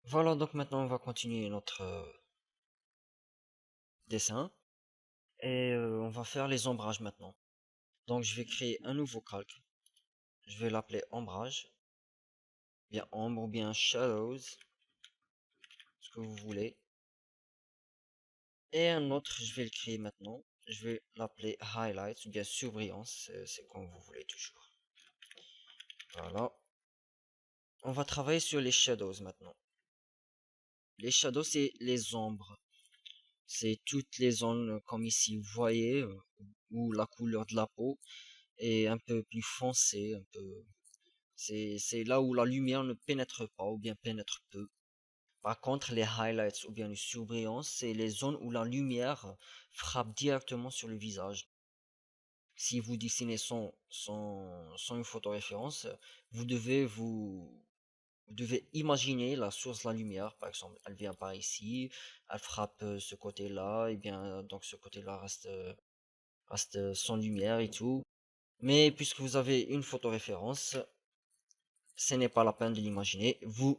Voilà, donc maintenant on va continuer notre dessin et on va faire les ombrages maintenant. Donc je vais créer un nouveau calque. Je vais l'appeler ombrage, bien ombre ou bien shadows, ce que vous voulez. Et un autre, je vais le créer maintenant. Je vais l'appeler highlights ou bien surbrillance, c'est comme vous voulez toujours. Voilà. On va travailler sur les shadows maintenant. Les shadows, c'est les ombres. C'est toutes les zones comme ici, vous voyez, où la couleur de la peau est un peu plus foncée, un peu. C'est là où la lumière ne pénètre pas ou bien pénètre peu. Par contre, les highlights ou bien les surbrillances, c'est les zones où la lumière frappe directement sur le visage. Si vous dessinez sans une photoréférence, vous devez imaginer la source de la lumière. Par exemple, elle vient par ici, elle frappe ce côté-là, et bien donc ce côté-là reste sans lumière et tout. Mais puisque vous avez une photoréférence, ce n'est pas la peine de l'imaginer, vous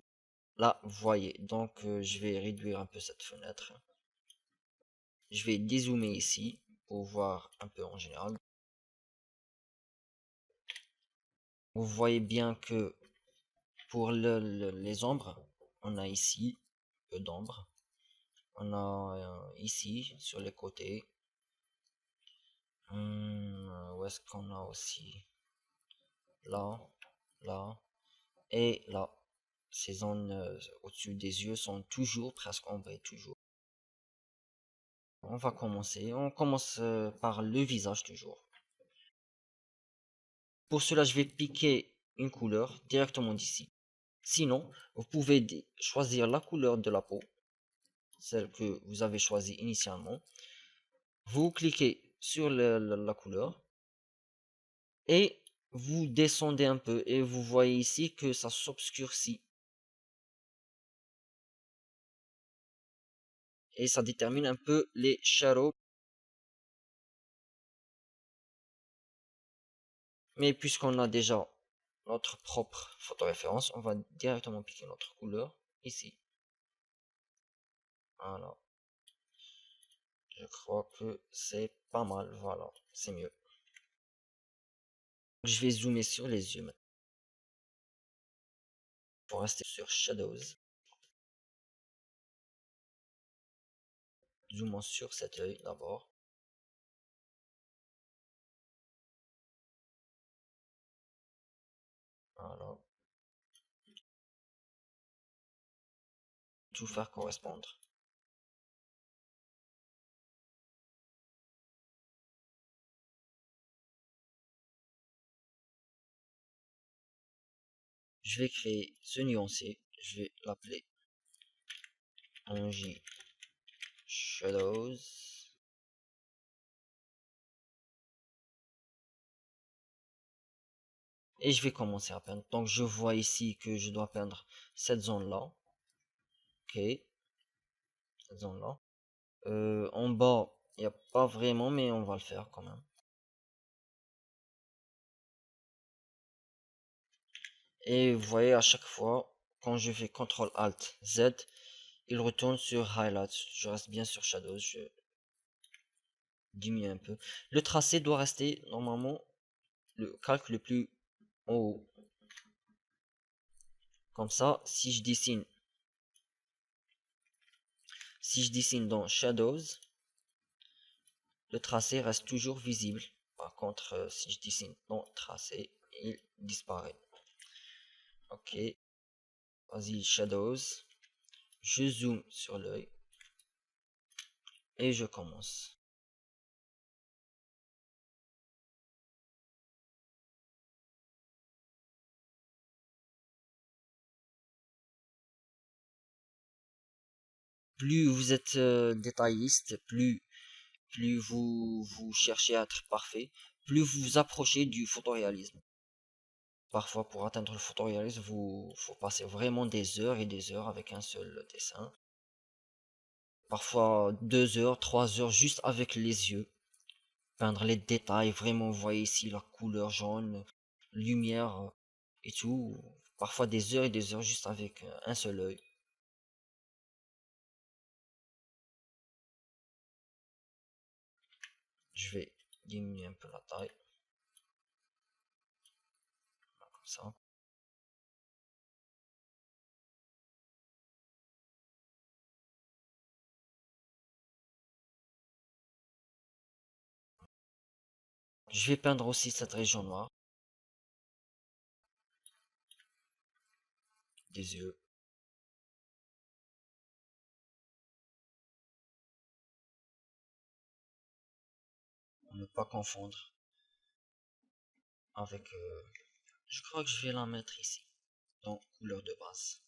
la voyez. Donc je vais réduire un peu cette fenêtre. Je vais dézoomer ici pour voir un peu en général. Vous voyez bien que pour les ombres, on a ici peu d'ombre. On a ici sur les côtés. Où est-ce qu'on a aussi? Là, là et là. Ces zones au-dessus des yeux sont toujours presque ombrées, toujours. On va commencer. On commence par le visage toujours. Pour cela, je vais piquer une couleur directement d'ici. Sinon, vous pouvez choisir la couleur de la peau, celle que vous avez choisie initialement. Vous cliquez sur la couleur et vous descendez un peu et vous voyez ici que ça s'obscurcit. Et ça détermine un peu les shadows. Mais puisqu'on a déjà notre propre photoréférence, on va directement piquer notre couleur ici. Voilà. Je crois que c'est pas mal. Voilà, c'est mieux. Je vais zoomer sur les yeux maintenant pour rester sur Shadows. Zoomons sur cet œil d'abord. Voilà. Tout faire correspondre. Je vais créer ce nuancé. Je vais l'appeler Angie Shadows. Et je vais commencer à peindre. Donc je vois ici que je dois peindre cette zone-là. Ok, cette zone-là. En bas, il n'y a pas vraiment, mais on va le faire quand même. Et vous voyez, à chaque fois, quand je fais CTRL ALT Z, il retourne sur Highlights. Je reste bien sur Shadows. Je diminue un peu. Le tracé doit rester normalement le calque le plus en haut. Comme ça, si je dessine dans Shadows, le tracé reste toujours visible. Par contre, si je dessine dans Tracé, il disparaît. Ok, vas-y, Shadows. Je zoome sur l'œil et je commence. Plus vous êtes détailliste, plus vous cherchez à être parfait, plus vous vous approchez du photoréalisme. Parfois, pour atteindre le photoréalisme, faut passer vraiment des heures et des heures avec un seul dessin. Parfois 2 heures, 3 heures juste avec les yeux. Peindre les détails, vraiment, vous voyez ici la couleur jaune, lumière et tout. Parfois des heures et des heures juste avec un seul œil. Je vais diminuer un peu la taille. Comme ça. Je vais peindre aussi cette région noire des yeux. Pour ne pas confondre avec... je crois que je vais la mettre ici. Donc, couleur de base.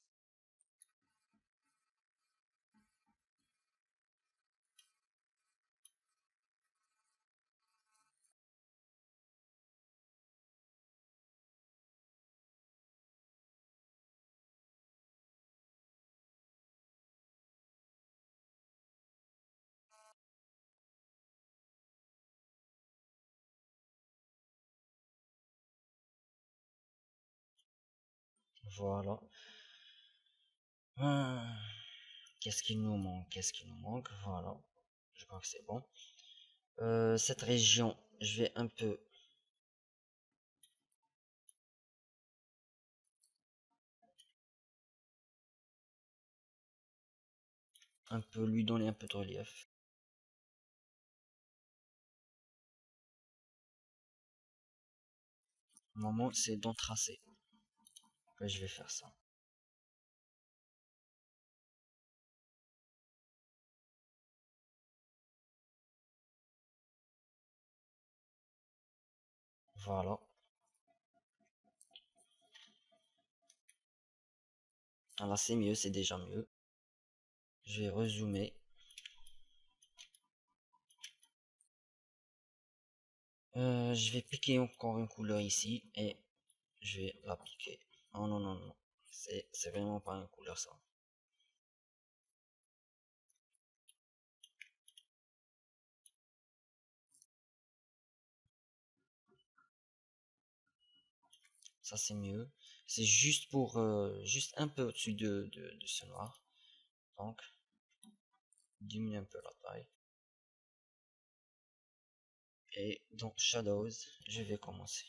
Voilà. Qu'est-ce qu'il nous manque? Qu'est-ce qu'il nous manque? Voilà. Je crois que c'est bon. Cette région, je vais un peu lui donner un peu de relief. Au moment, c'est d'en tracer. Là, je vais faire ça. Voilà. Ah, là, c'est mieux, c'est déjà mieux. Je vais rezoomer. Je vais piquer encore une couleur ici et je vais l'appliquer. Oh non, non, non. C'est vraiment pas une couleur ça. Ça, c'est mieux. C'est juste pour... juste un peu au-dessus de ce noir. Donc, diminue un peu la taille. Et dans Shadows, je vais commencer.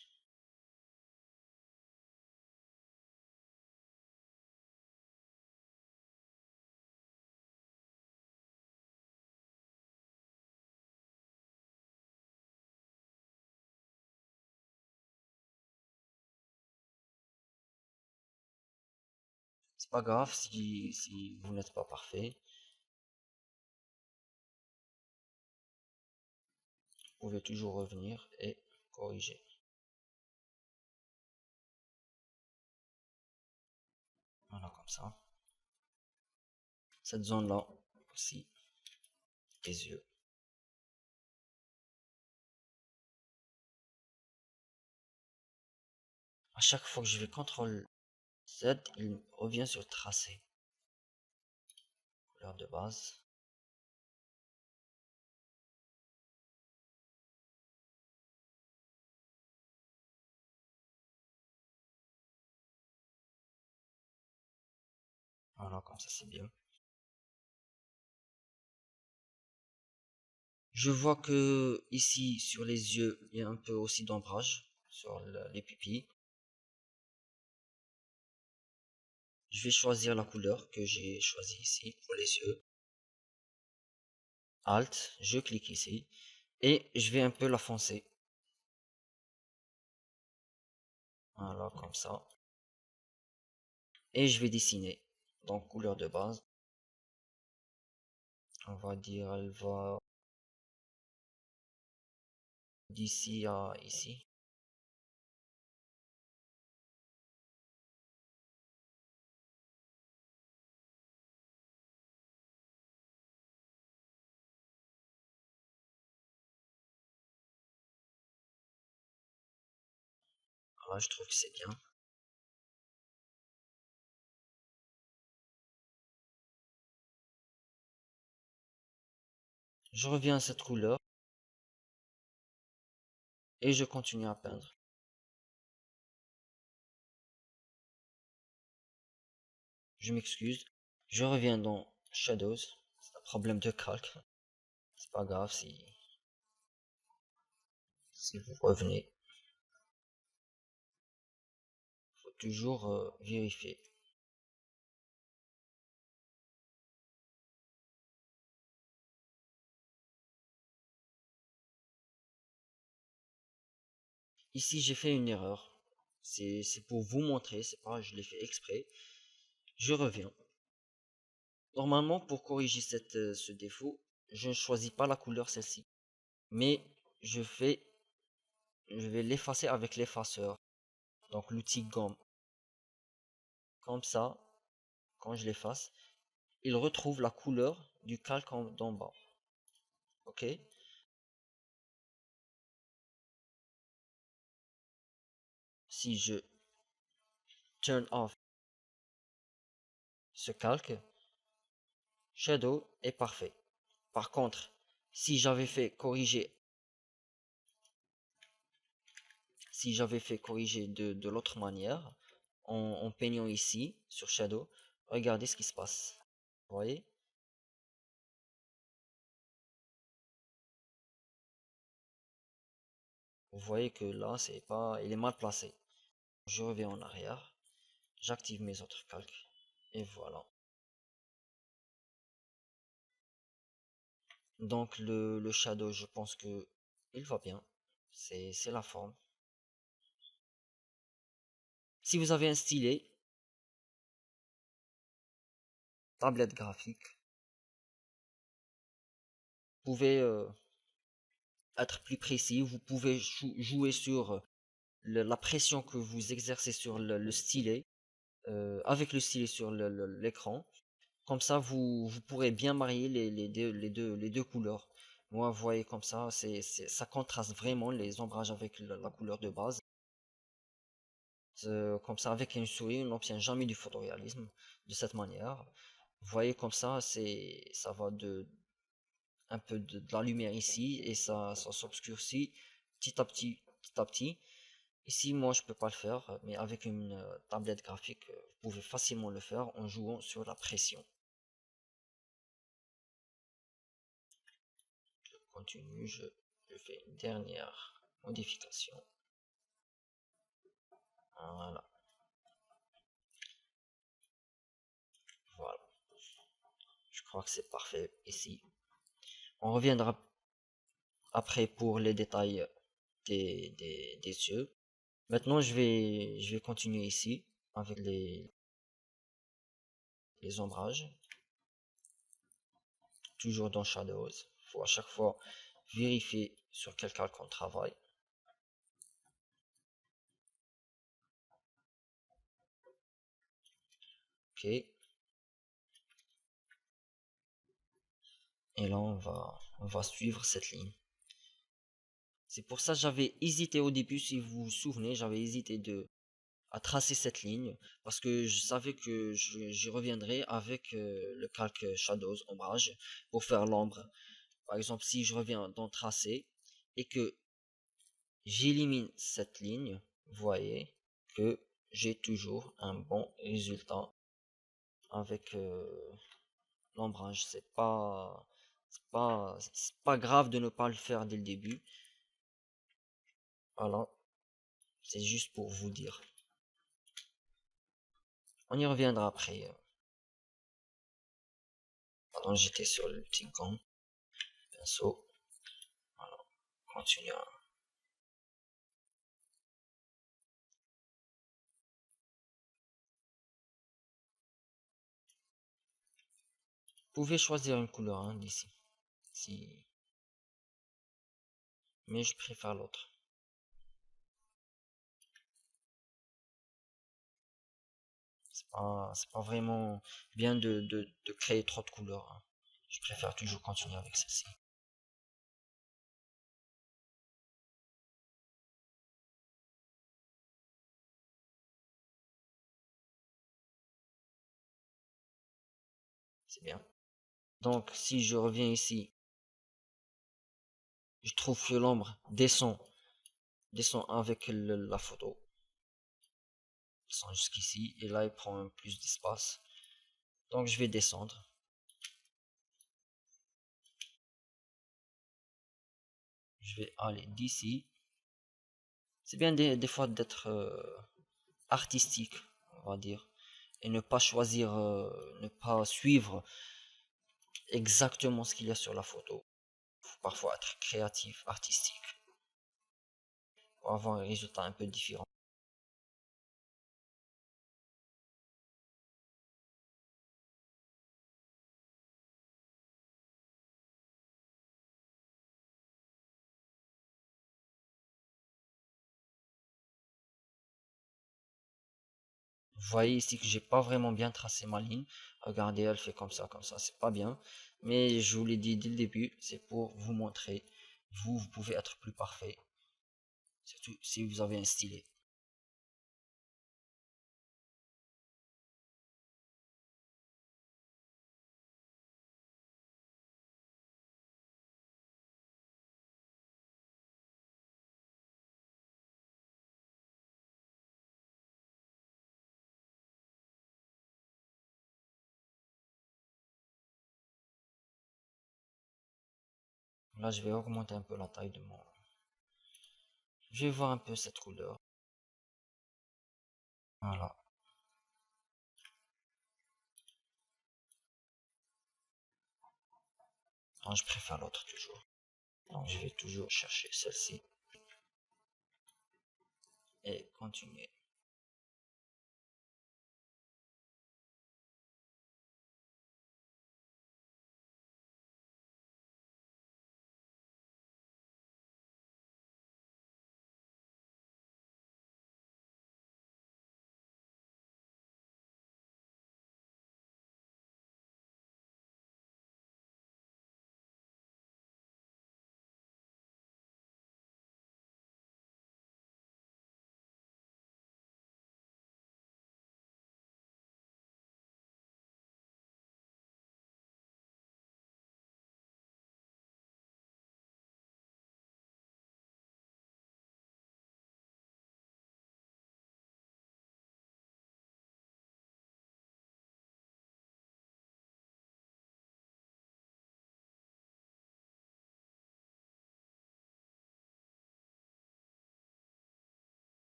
C'est pas grave si vous n'êtes pas parfait. Vous pouvez toujours revenir et corriger. Voilà, comme ça. Cette zone-là aussi, les yeux. À chaque fois que je vais CTRL Z, il revient sur tracé. Couleur de base. Voilà, comme ça c'est bien. Je vois que ici, sur les yeux, il y a un peu aussi d'ombrage sur les pupilles. Je vais choisir la couleur que j'ai choisie ici pour les yeux. Alt, je clique ici et je vais un peu la foncer. Voilà, comme ça. Et je vais dessiner. Donc, couleur de base. On va dire, elle va d'ici à ici. Voilà, je trouve que c'est bien. Je reviens à cette couleur et je continue à peindre. Je m'excuse. Je reviens dans Shadows. C'est un problème de calque. C'est pas grave si... Si vous revenez, il faut toujours vérifier. Ici, j'ai fait une erreur. C'est pour vous montrer, c'est pas, je l'ai fait exprès. Je reviens. Normalement, pour corriger ce défaut, je ne choisis pas la couleur celle-ci. Mais je vais l'effacer avec l'effaceur. Donc l'outil gomme. Comme ça, quand je l'efface, il retrouve la couleur du calque d'en bas. Ok? Si je turn off ce calque, Shadow est parfait. Par contre, si j'avais fait corriger, de l'autre manière, en peignant ici sur Shadow, regardez ce qui se passe. Vous voyez? Vous voyez que là, c'est pas, il est mal placé. Je reviens en arrière, j'active mes autres calques et voilà. Donc le shadow, je pense que il va bien. C'est la forme. Si vous avez un stylet, tablette graphique, vous pouvez être plus précis. Vous pouvez jouer sur la pression que vous exercez sur le stylet, avec le stylet sur l'écran. Comme ça, vous pourrez bien marier les deux couleurs. Moi, vous voyez comme ça, ça contraste vraiment les ombrages avec la couleur de base. Comme ça, avec une souris, on n'obtient jamais du photoréalisme de cette manière. Vous voyez comme ça, ça va un peu de la lumière ici et ça s'obscurcit petit à petit. Ici, moi, je peux pas le faire, mais avec une tablette graphique, vous pouvez facilement le faire en jouant sur la pression. Je continue, je fais une dernière modification. Voilà, voilà. Je crois que c'est parfait ici. On reviendra après pour les détails des yeux. Maintenant, je vais continuer ici avec les ombrages. Toujours dans Shadows. Il faut à chaque fois vérifier sur quel calque on travaille. Ok. Et là, on va suivre cette ligne. C'est pour ça que j'avais hésité au début, si vous vous souvenez, j'avais hésité à tracer cette ligne parce que je savais que j'y reviendrai avec le calque Shadows ombrage pour faire l'ombre. Par exemple, si je reviens dans tracer et que j'élimine cette ligne, vous voyez que j'ai toujours un bon résultat avec l'ombrage. C'est pas grave de ne pas le faire dès le début. Voilà, c'est juste pour vous dire. On y reviendra après. Pardon, j'étais sur le petit gant, pinceau. Voilà, continue. Vous pouvez choisir une couleur hein, d'ici. Si... Mais je préfère l'autre. C'est pas vraiment bien de créer trop de couleurs, hein. Je préfère toujours continuer avec celle-ci. C'est bien. Donc, si je reviens ici, je trouve que l'ombre descend avec la photo. Descend jusqu'ici, et là, il prend un plus d'espace. Donc, je vais descendre. Je vais aller d'ici C'est bien des fois d'être artistique, on va dire, et ne pas choisir, ne pas suivre exactement ce qu'il y a sur la photo. Il faut parfois être créatif, artistique, pour avoir un résultat un peu différent. Vous voyez ici que j'ai pas vraiment bien tracé ma ligne. Regardez, elle fait comme ça, c'est pas bien. Mais je vous l'ai dit dès le début, c'est pour vous montrer. Vous pouvez être plus parfait, surtout si vous avez un stylet. Là, je vais augmenter un peu la taille de mon... Je vais voir un peu cette couleur. Voilà. Non, je préfère l'autre toujours. Donc, je vais toujours chercher celle-ci et continuer.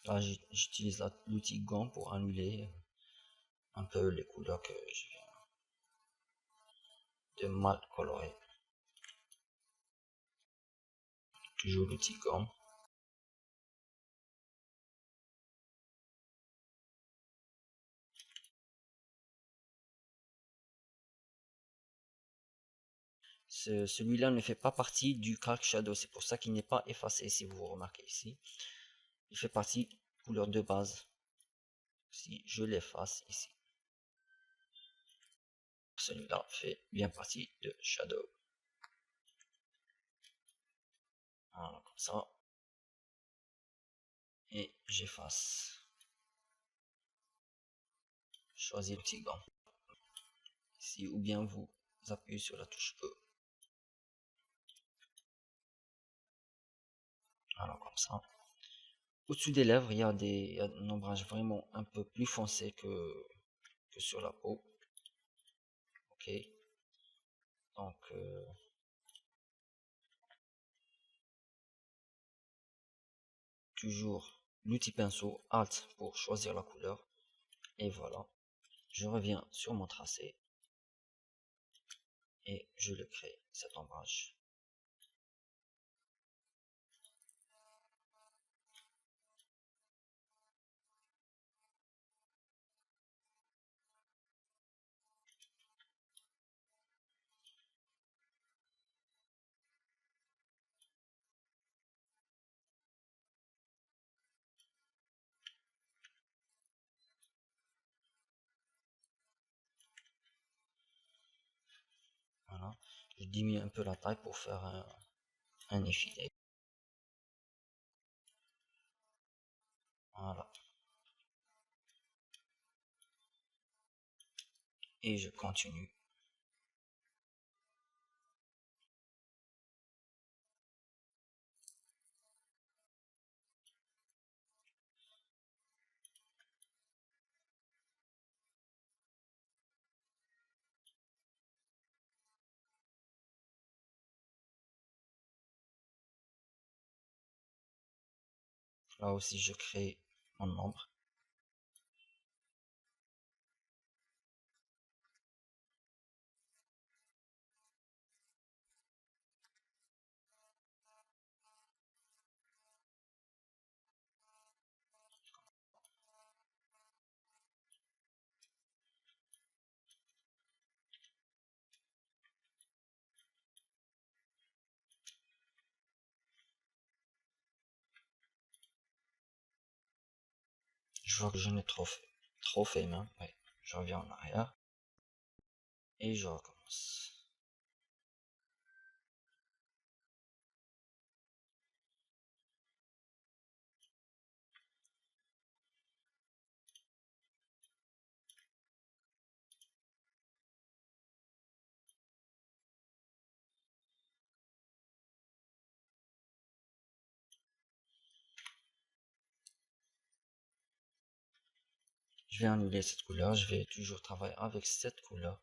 Là, j'utilise l'outil gant pour annuler un peu les couleurs que je viens de mal colorer. Toujours l'outil gant. Celui-là ne fait pas partie du calque shadow, c'est pour ça qu'il n'est pas effacé si vous remarquez ici. Il fait partie couleur de base. Si je l'efface ici, celui-là fait bien partie de shadow. Voilà, comme ça. Et j'efface. Choisis le petit gant ici, ou bien vous appuyez sur la touche E. Voilà, comme ça. Au-dessus des lèvres, il y a un ombrage vraiment un peu plus foncé que sur la peau. Ok. Donc, toujours l'outil pinceau, Alt pour choisir la couleur. Et voilà. Je reviens sur mon tracé. Et je le crée, cet ombrage. Voilà. Je diminue un peu la taille pour faire un effilé. Voilà. Et je continue. Là aussi, je crée mon ombre. Je vois que je n'ai trop fait. Trop fait même. Oui. Je reviens en arrière. Et je recommence. Je vais annuler cette couleur. Je vais toujours travailler avec cette couleur.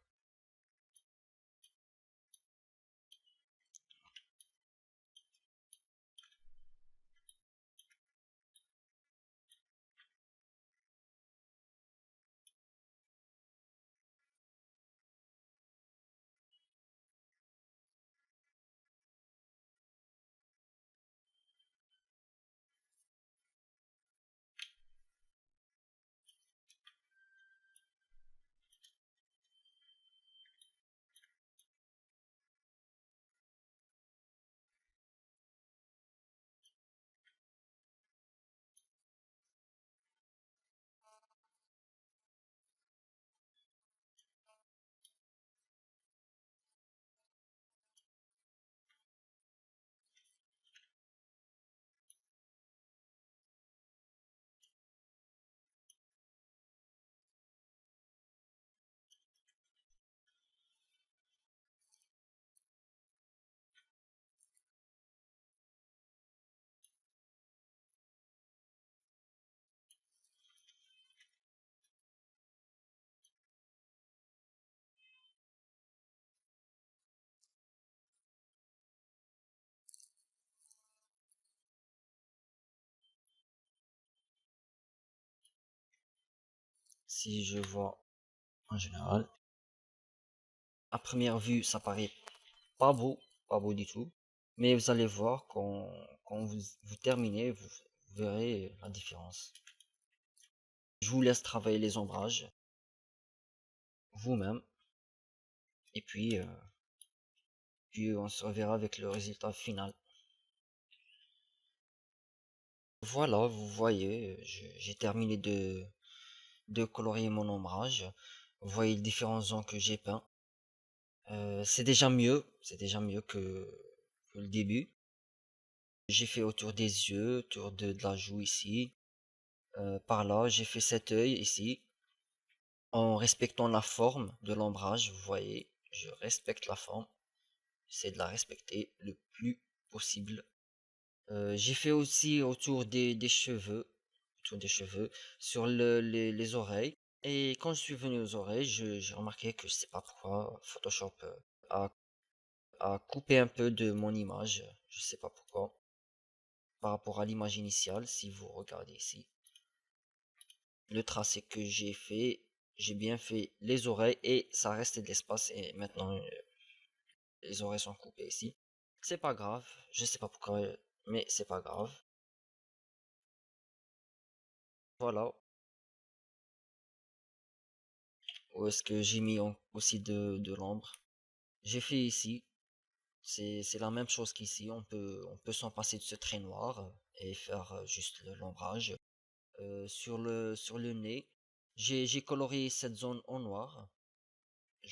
Si je vois en général, à première vue, ça paraît pas beau du tout. Mais vous allez voir quand vous terminez, vous verrez la différence. Je vous laisse travailler les ombrages vous-même. Et puis on se reverra avec le résultat final. Voilà, vous voyez, j'ai terminé de colorier mon ombrage. Vous voyez les différents zones que j'ai peints. C'est déjà mieux que le début. J'ai fait autour des yeux, autour de la joue ici. Par là, j'ai fait cet œil ici. En respectant la forme de l'ombrage, vous voyez, je respecte la forme. J'essaie de la respecter le plus possible. J'ai fait aussi autour des cheveux, sur les oreilles. Et quand je suis venu aux oreilles, j'ai remarqué que je sais pas pourquoi Photoshop a, a coupé un peu de mon image. Je sais pas pourquoi. Par rapport à l'image initiale, si vous regardez ici. Le tracé que j'ai bien fait les oreilles et ça restait de l'espace et maintenant les oreilles sont coupées ici. C'est pas grave, je sais pas pourquoi, mais c'est pas grave. Voilà, où est-ce que j'ai mis aussi de l'ombre. J'ai fait ici, c'est la même chose qu'ici, on peut s'en passer de ce trait noir et faire juste l'ombrage. Sur le nez, j'ai coloré cette zone en noir.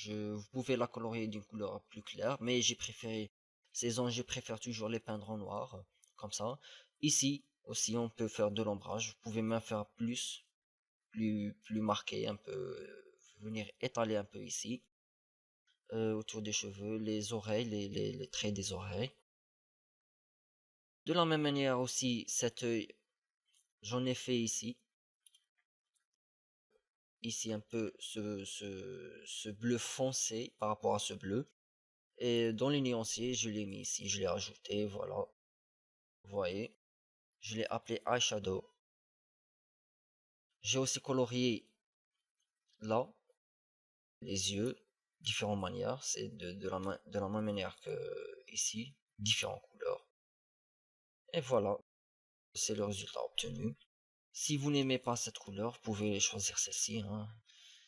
Vous pouvez la colorier d'une couleur plus claire, mais j'ai préféré ces zones, je préfère toujours les peindre en noir, comme ça. Ici aussi, on peut faire de l'ombrage. Vous pouvez même faire plus marqué, un peu, venir étaler un peu ici, autour des cheveux, les oreilles, les traits des oreilles. De la même manière aussi, cet œil, j'en ai fait ici. Ici un peu ce bleu foncé par rapport à ce bleu. Et dans les nuanciers, je l'ai mis ici, je l'ai rajouté, voilà. Vous voyez, Je l'ai appelé eyeshadow. J'ai aussi colorié là les yeux, différentes manières, c'est de la même manière que ici, différentes couleurs. Et voilà, c'est le résultat obtenu. Si vous n'aimez pas cette couleur, vous pouvez choisir celle-ci, hein.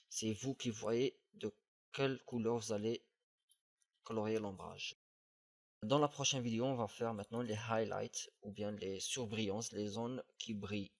C'est vous qui voyez de quelle couleur vous allez colorier l'ombrage. Dans la prochaine vidéo, on va faire maintenant les highlights ou bien les surbrillances, les zones qui brillent